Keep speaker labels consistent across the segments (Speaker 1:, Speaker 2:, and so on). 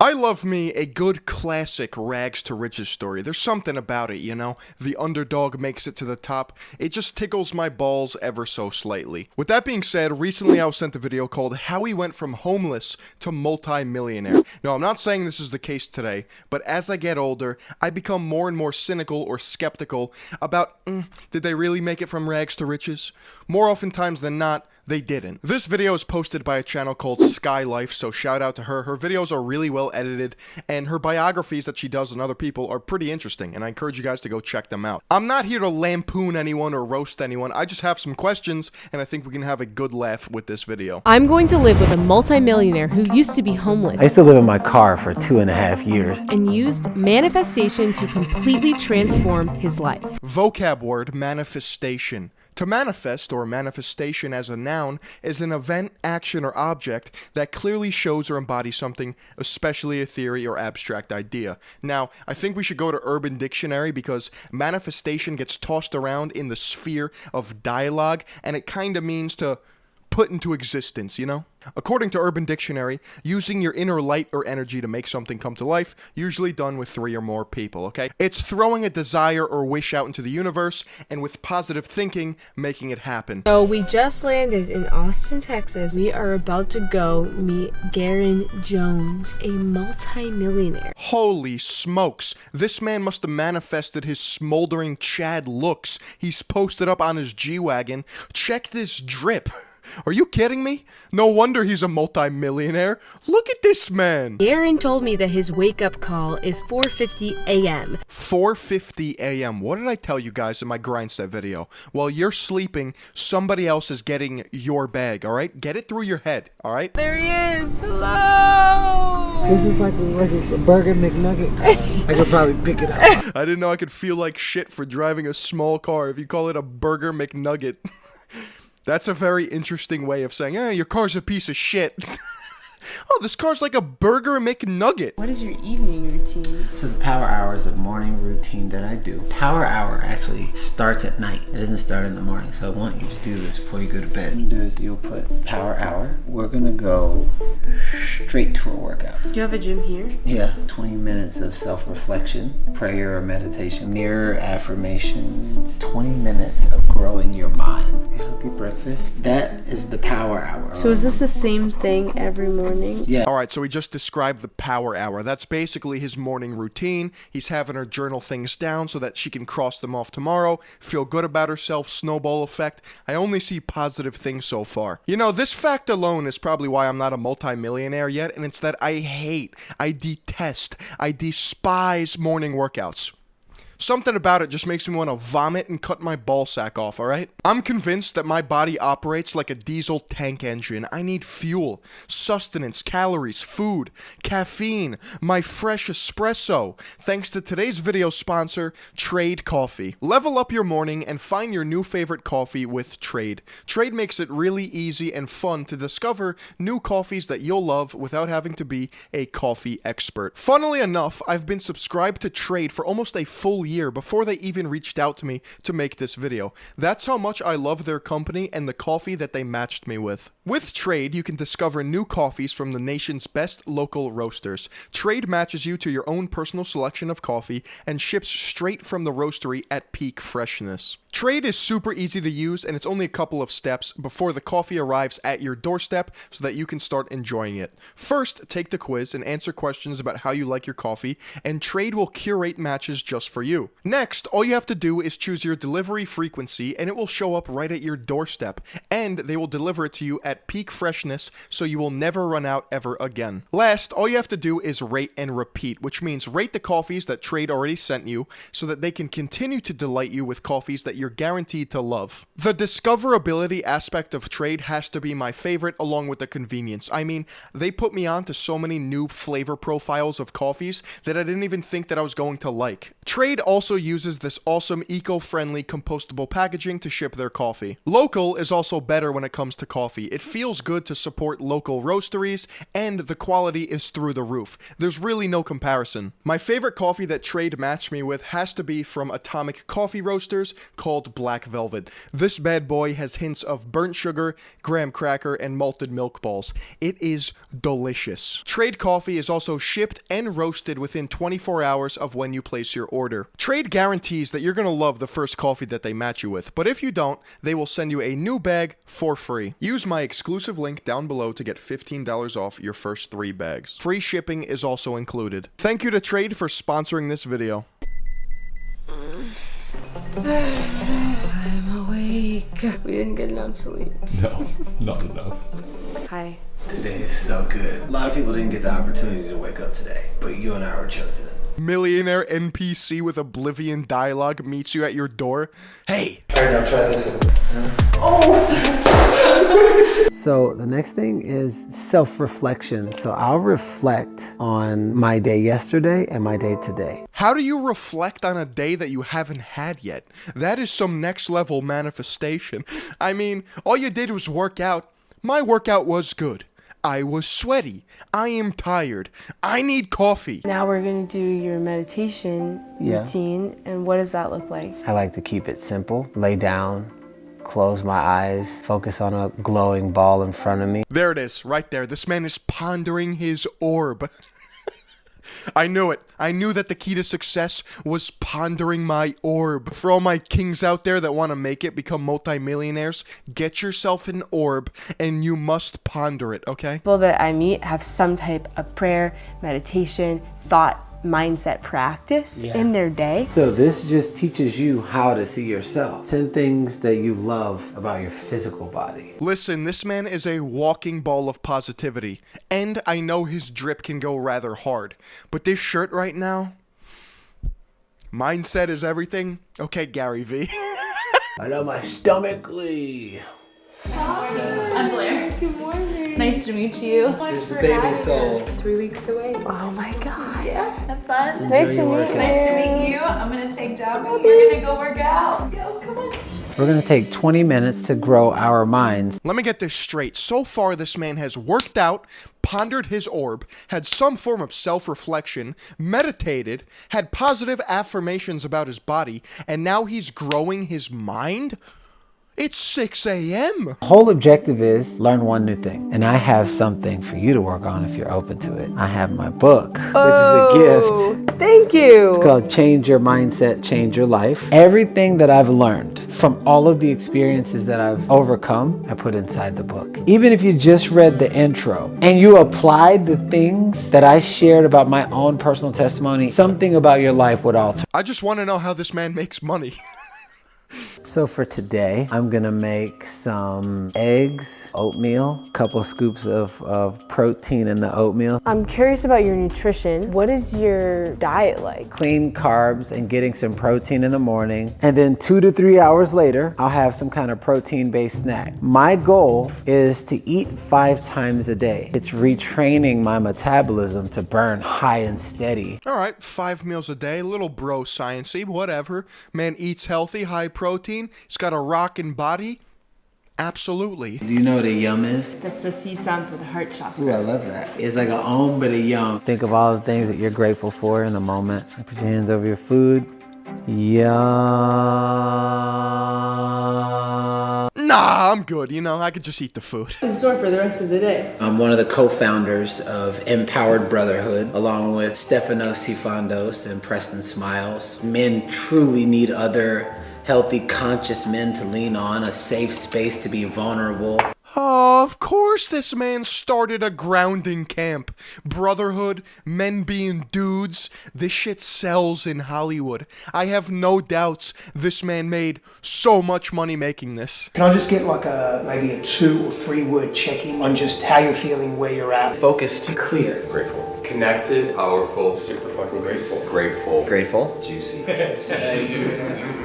Speaker 1: I love me a good classic rags to riches story. There's something about it, you know? The underdog makes it to the top. It just tickles my balls ever so slightly. With that being said, recently I was sent a video called How He Went From Homeless to Multi-Millionaire. Now, I'm not saying this is the case today, but as I get older, I become more and more cynical or skeptical about, did they really make it from rags to riches? More oftentimes than not, they didn't. This video is posted by a channel called Sky Life, so shout out to her. Her videos are really well edited, and her biographies that she does on other people are pretty interesting, and I encourage you guys to go check them out. I'm not here to lampoon anyone or roast anyone. I just have some questions, and I think we can have a good laugh with this video.
Speaker 2: I'm going to live with a multimillionaire who used to be homeless.
Speaker 3: I used to live in my car for 2.5 years.
Speaker 2: And used manifestation to completely transform his life.
Speaker 1: Vocab word, manifestation. To manifest, or manifestation as a noun, is an event, action, or object that clearly shows or embodies something, especially a theory or abstract idea. Now, I think we should go to Urban Dictionary because manifestation gets tossed around in the sphere of dialogue, and it kind of means to put into existence, you know? According to Urban Dictionary, using your inner light or energy to make something come to life, usually done with 3 or more people, okay? It's throwing a desire or wish out into the universe, and with positive thinking, making it happen.
Speaker 4: So we just landed in Austin, Texas. We are about to go meet Garen Jones, a multi-millionaire.
Speaker 1: Holy smokes, this man must have manifested his smoldering Chad looks he's posted up on his G-Wagon. Check this drip. Are you kidding me? No wonder he's a multi-millionaire. Look at this man.
Speaker 4: Garen told me that his wake-up call is 4:50 a.m.
Speaker 1: 4:50 a.m. What did I tell you guys in my Grindset video? While you're sleeping, somebody else is getting your bag, all right? Get it through your head, all right?
Speaker 4: There he is. Hello.
Speaker 3: This is like a Burger McNugget car. I could probably pick it up.
Speaker 1: I didn't know I could feel like shit for driving a small car if you call it a Burger McNugget. That's a very interesting way of saying, your car's a piece of shit. Oh, this car's like a Burger McNugget.
Speaker 4: What is your evening routine?
Speaker 3: So the power hour is a morning routine that I do. Power hour actually starts at night. It doesn't start in the morning. So I want you to do this before you go to bed. What you do is you'll put power hour. We're gonna go straight to a workout.
Speaker 4: Do you have a gym here?
Speaker 3: Yeah, 20 minutes of self-reflection, prayer or meditation, mirror affirmations, 20 minutes of growing your mind. A healthy breakfast. That is the power hour.
Speaker 4: So is this the same thing every morning?
Speaker 3: Yeah.
Speaker 1: All right, so he just described the power hour. That's basically his morning routine. He's having her journal things down so that she can cross them off tomorrow, feel good about herself, snowball effect. I only see positive things so far. You know, this fact alone is probably why I'm not a multi-millionaire yet, and it's that I detest, I despise morning workouts. Something about it just makes me want to vomit and cut my ball sack off, alright? I'm convinced that my body operates like a diesel tank engine. I need fuel, sustenance, calories, food, caffeine, my fresh espresso. Thanks to today's video sponsor, Trade Coffee. Level up your morning and find your new favorite coffee with Trade. Trade makes it really easy and fun to discover new coffees that you'll love without having to be a coffee expert. Funnily enough, I've been subscribed to Trade for almost a full year before they even reached out to me to make this video. That's how much I love their company and the coffee that they matched me with. With Trade, you can discover new coffees from the nation's best local roasters. Trade matches you to your own personal selection of coffee and ships straight from the roastery at peak freshness. Trade is super easy to use, and it's only a couple of steps before the coffee arrives at your doorstep so that you can start enjoying it. First, take the quiz and answer questions about how you like your coffee, and Trade will curate matches just for you. Next, all you have to do is choose your delivery frequency, and it will show up right at your doorstep, and they will deliver it to you at peak freshness so you will never run out ever again. Last, all you have to do is rate and repeat, which means rate the coffees that Trade already sent you so that they can continue to delight you with coffees that you're guaranteed to love. The discoverability aspect of Trade has to be my favorite, along with the convenience. I mean, they put me on to so many new flavor profiles of coffees that I didn't even think that I was going to like. Trade also uses this awesome eco-friendly compostable packaging to ship their coffee. Local is also better when it comes to coffee. It It feels good to support local roasteries, and the quality is through the roof. There's really no comparison. My favorite coffee that Trade matched me with has to be from Atomic Coffee Roasters called Black Velvet. This bad boy has hints of burnt sugar, graham cracker, and malted milk balls. It is delicious. Trade coffee is also shipped and roasted within 24 hours of when you place your order. Trade guarantees that you're going to love the first coffee that they match you with, but if you don't, they will send you a new bag for free. Use my exclusive link down below to get $15 off your first 3 bags. Free shipping is also included. Thank you to Trade for sponsoring this video.
Speaker 4: I'm awake. We didn't get enough sleep.
Speaker 5: No, not enough.
Speaker 4: Hi.
Speaker 3: Today is so good. A lot of people didn't get the opportunity to wake up today, but you and I were chosen.
Speaker 1: Millionaire NPC with Oblivion dialogue meets you at your door. Hey!
Speaker 3: Alright, now try this one. So the next thing is self-reflection. So I'll reflect on my day yesterday and my day today.
Speaker 1: How do you reflect on a day that you haven't had yet? That is some next level manifestation. I mean, all you did was work out. My workout was good. I was sweaty. I am tired. I need coffee.
Speaker 4: Now we're going to do your meditation routine. And what does that look like?
Speaker 3: I like to keep it simple. Lay down, close my eyes, focus on a glowing ball in front of me.
Speaker 1: There it is, right there. This man is pondering his orb. I knew it. I knew that the key to success was pondering my orb. For all my kings out there that want to make it, become multimillionaires, get yourself an orb and you must ponder it, okay?
Speaker 4: People that I meet have some type of prayer, meditation, thought, mindset practice in their day.
Speaker 3: So this just teaches you how to see yourself. 10 things that you love about your physical body.
Speaker 1: Listen, this man is a walking ball of positivity, and I know his drip can go rather hard, but this shirt right now, mindset is everything. Okay, Gary V.
Speaker 3: I know my stomach, Lee.
Speaker 6: I'm Blair.
Speaker 4: Good morning.
Speaker 6: Nice to meet you.
Speaker 3: This is Baby Soul.
Speaker 4: 3 weeks away. Oh my gosh.
Speaker 6: Have fun.
Speaker 4: Nice to meet you.
Speaker 6: Nice to meet you. I'm gonna take Dobby. You're gonna go work out. Go, come on.
Speaker 3: We're gonna take 20 minutes to grow our minds.
Speaker 1: Let me get this straight. So far, this man has worked out, pondered his orb, had some form of self-reflection, meditated, had positive affirmations about his body, and now he's growing his mind? It's 6 a.m.
Speaker 3: The whole objective is learn one new thing. And I have something for you to work on if you're open to it. I have my book, which is a gift.
Speaker 4: Thank you.
Speaker 3: It's called Change Your Mindset, Change Your Life. Everything that I've learned from all of the experiences that I've overcome, I put inside the book. Even if you just read the intro and you applied the things that I shared about my own personal testimony, something about your life would alter.
Speaker 1: I just want to know how this man makes money.
Speaker 3: So for today, I'm gonna make some eggs, oatmeal, a couple scoops of protein in the oatmeal.
Speaker 4: I'm curious about your nutrition. What is your diet like?
Speaker 3: Clean carbs and getting some protein in the morning. And then 2 to 3 hours later, I'll have some kind of protein-based snack. My goal is to eat 5 times a day. It's retraining my metabolism to burn high and steady.
Speaker 1: All right, 5 meals a day, little bro science-y, whatever. Man eats healthy, high protein. He's got a rockin' body. Absolutely.
Speaker 3: Do you know what a yum is?
Speaker 6: That's the seed sound for the heart chakra.
Speaker 3: Ooh, I love that. It's like a om, but a yum. Think of all the things that you're grateful for in the moment. Put your hands over your food. Yum.
Speaker 1: Nah, I'm good. You know, I could just eat the food.
Speaker 4: In store for the rest of the day.
Speaker 3: I'm one of the co-founders of Empowered Brotherhood, along with Stefano Sifandos and Preston Smiles. Men truly need other healthy, conscious men to lean on, a safe space to be vulnerable.
Speaker 1: Of course this man started a grounding camp. Brotherhood, men being dudes, this shit sells in Hollywood. I have no doubts this man made so much money making this.
Speaker 7: Can I just get like maybe a 2 or 3 word check-in on just how you're feeling, where you're at?
Speaker 3: Focused, clear.
Speaker 5: Grateful. Connected, powerful, super fucking grateful. Grateful.
Speaker 3: Grateful.
Speaker 5: Juicy.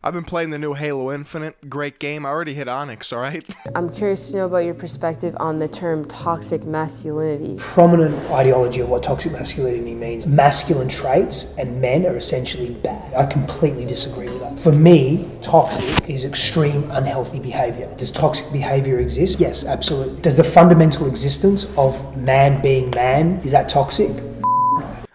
Speaker 1: I've been playing the new Halo Infinite. Great game. I already hit Onyx, alright?
Speaker 4: I'm curious to know about your perspective on the term toxic masculinity.
Speaker 7: Prominent ideology of what toxic masculinity means. Masculine traits and men are essentially bad. I completely disagree with that. For me, toxic is extreme unhealthy behavior. Does toxic behavior exist? Yes, absolutely. Does the fundamental existence of man being man, is that toxic?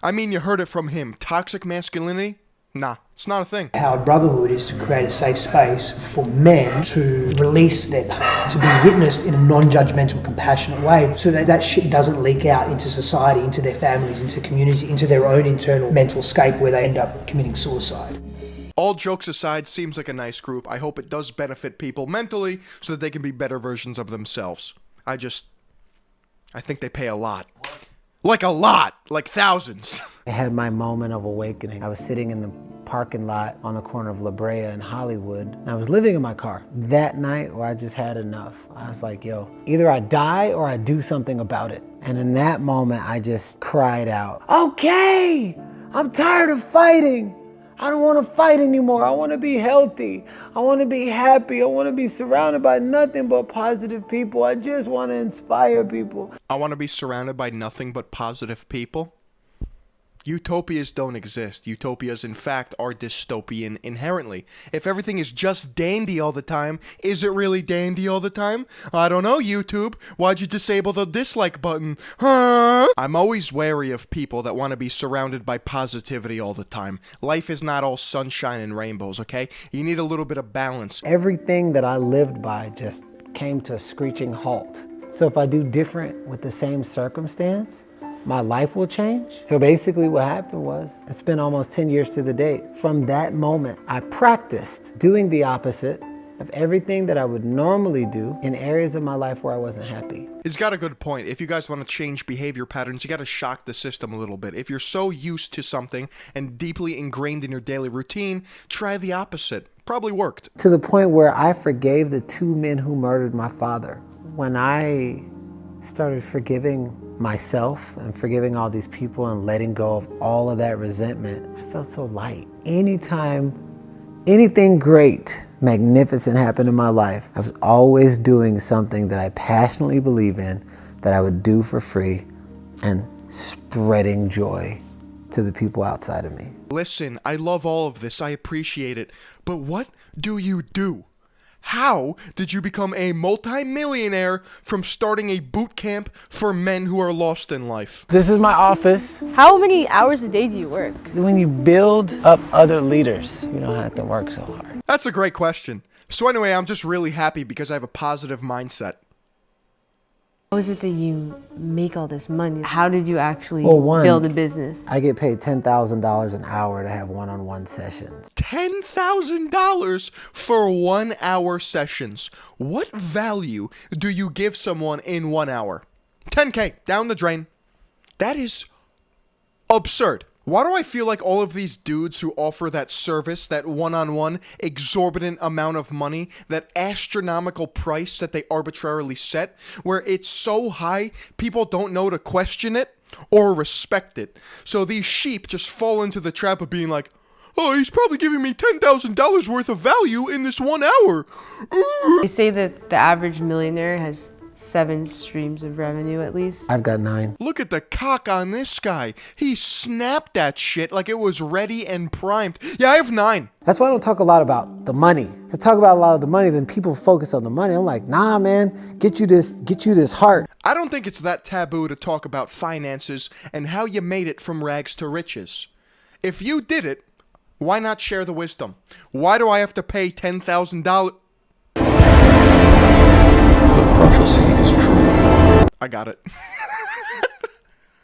Speaker 1: I mean, you heard it from him. Toxic masculinity? Nah, it's not a thing.
Speaker 7: Our brotherhood is to create a safe space for men to release their pain, to be witnessed in a non-judgmental, compassionate way, so that that shit doesn't leak out into society, into their families, into communities, into their own internal mental scape where they end up committing suicide.
Speaker 1: All jokes aside, seems like a nice group. I hope it does benefit people mentally so that they can be better versions of themselves. I think they pay a lot. Like a lot, like thousands.
Speaker 3: I had my moment of awakening. I was sitting in the parking lot on the corner of La Brea and Hollywood. And I was living in my car. That night where I just had enough. I was like, yo, either I die or I do something about it. And in that moment, I just cried out, okay, I'm tired of fighting. I don't want to fight anymore. I want to be healthy. I want to be happy. I want to be surrounded by nothing but positive people. I just want to inspire people.
Speaker 1: I want to be surrounded by nothing but positive people. Utopias don't exist. Utopias, in fact, are dystopian inherently. If everything is just dandy all the time, is it really dandy all the time? I don't know, YouTube. Why'd you disable the dislike button? Huh? I'm always wary of people that want to be surrounded by positivity all the time. Life is not all sunshine and rainbows, okay? You need a little bit of balance.
Speaker 3: Everything that I lived by just came to a screeching halt. So if I do different with the same circumstance, my life will change. So basically what happened was, it's been almost 10 years to the date. From that moment, I practiced doing the opposite of everything that I would normally do in areas of my life where I wasn't happy.
Speaker 1: He's got a good point. If you guys want to change behavior patterns, you got to shock the system a little bit. If you're so used to something and deeply ingrained in your daily routine, try the opposite. Probably worked.
Speaker 3: To the point where I forgave the 2 men who murdered my father. When I started forgiving myself and forgiving all these people and letting go of all of that resentment, I felt so light. Anytime anything great, magnificent happened in my life, I was always doing something that I passionately believe in, that I would do for free, and spreading joy to the people outside of me.
Speaker 1: Listen, I love all of this. I appreciate it. But what do you do? How did you become a multi-millionaire from starting a boot camp for men who are lost in life?
Speaker 3: This is my office.
Speaker 2: How many hours a day do you work?
Speaker 3: When you build up other leaders, you don't have to work so hard.
Speaker 1: That's a great question. So anyway, I'm just really happy because I have a positive mindset.
Speaker 2: How is it that you make all this money? How did you actually
Speaker 3: Well,
Speaker 2: build a business?
Speaker 3: I get paid $10,000 an hour to have one-on-one sessions.
Speaker 1: $10,000 for 1 hour sessions. What value do you give someone in 1 hour? $10K, down the drain. That is absurd. Why do I feel like all of these dudes who offer that service, that one-on-one exorbitant amount of money, that astronomical price that they arbitrarily set, where it's so high, people don't know to question it or respect it. So these sheep just fall into the trap of being like, oh, he's probably giving me $10,000 worth of value in this 1 hour.
Speaker 2: They say that the average millionaire has 7 streams of revenue at least.
Speaker 3: I've got 9.
Speaker 1: Look at the cock on this guy. He snapped that shit like it was ready and primed. Yeah, I have 9.
Speaker 3: That's why I don't talk a lot about the money. To talk about a lot of the money, then people focus on the money. I'm like, nah, man, get you this heart.
Speaker 1: I don't think it's that taboo to talk about finances and how you made it from rags to riches. If you did it, why not share the wisdom? Why do I have to pay $10,000?
Speaker 5: Prophecy is true.
Speaker 1: I got it.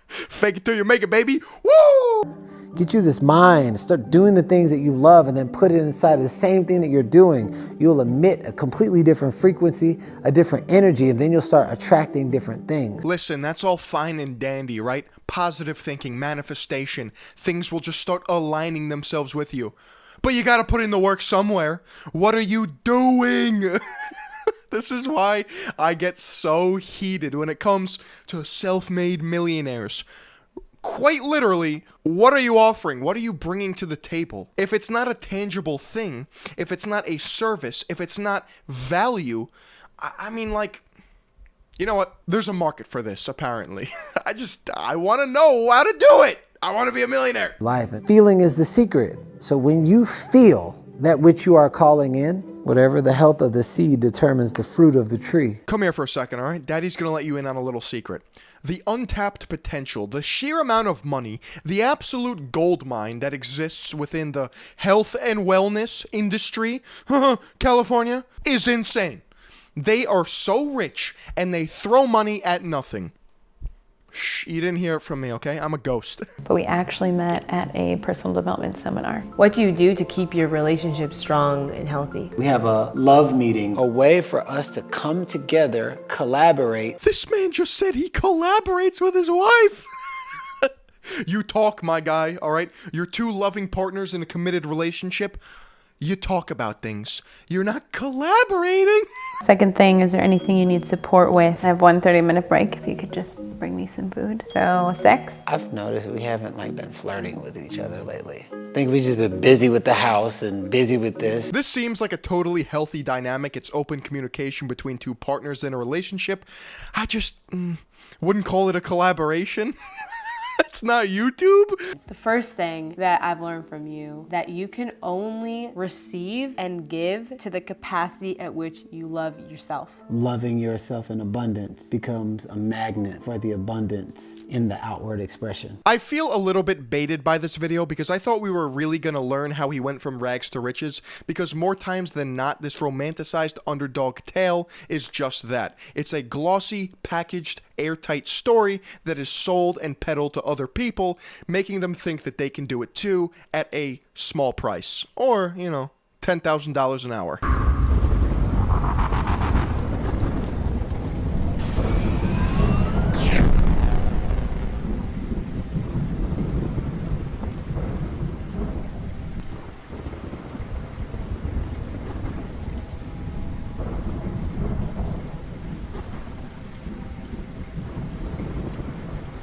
Speaker 1: Fake it till you make it, baby. Woo!
Speaker 3: Get you this mind, start doing the things that you love, and then put it inside of the same thing that you're doing. You'll emit a completely different frequency, a different energy, and then you'll start attracting different things.
Speaker 1: Listen, that's all fine and dandy, right? Positive thinking, manifestation. Things will just start aligning themselves with you. But you gotta put in the work somewhere. What are you doing? This is why I get so heated when it comes to self-made millionaires. Quite literally, what are you offering? What are you bringing to the table? If it's not a tangible thing, if it's not a service, if it's not value, I mean, like, you know what? There's a market for this, apparently. I want to know how to do it. I want to be a millionaire.
Speaker 3: Life and feeling is the secret. So when you feel that which you are calling in. Whatever the health of the seed determines the fruit of the tree.
Speaker 1: Come here for a second, all right? Daddy's gonna let you in on a little secret. The untapped potential, the sheer amount of money, the absolute gold mine that exists within the health and wellness industry, California, is insane. They are so rich, and they throw money at nothing. Shh, you didn't hear it from me, okay? I'm a ghost.
Speaker 8: But we actually met at a personal development seminar.
Speaker 2: What do you do to keep your relationship strong and healthy?
Speaker 3: We have a love meeting, a way for us to come together, collaborate.
Speaker 1: This man just said he collaborates with his wife. You talk, my guy, all right? You're two loving partners in a committed relationship. You talk about things. You're not collaborating.
Speaker 8: Second thing, is there anything you need support with? I have 1 30-minute break if you could just bring me some food. So, sex?
Speaker 3: I've noticed we haven't been flirting with each other lately. I think we've just been busy with the house and busy with this.
Speaker 1: This seems like a totally healthy dynamic. It's open communication between two partners in a relationship. I just wouldn't call it a collaboration. It's not YouTube.
Speaker 2: It's the first thing that I've learned from you, that you can only receive and give to the capacity at which you love yourself.
Speaker 3: Loving yourself in abundance becomes a magnet for the abundance in the outward expression.
Speaker 1: I feel a little bit baited by this video because I thought we were really going to learn how he went from rags to riches, because more times than not, this romanticized underdog tale is just that. It's a glossy, packaged, airtight story that is sold and peddled to other people, making them think that they can do it too at a small price. Or, $10,000 an hour.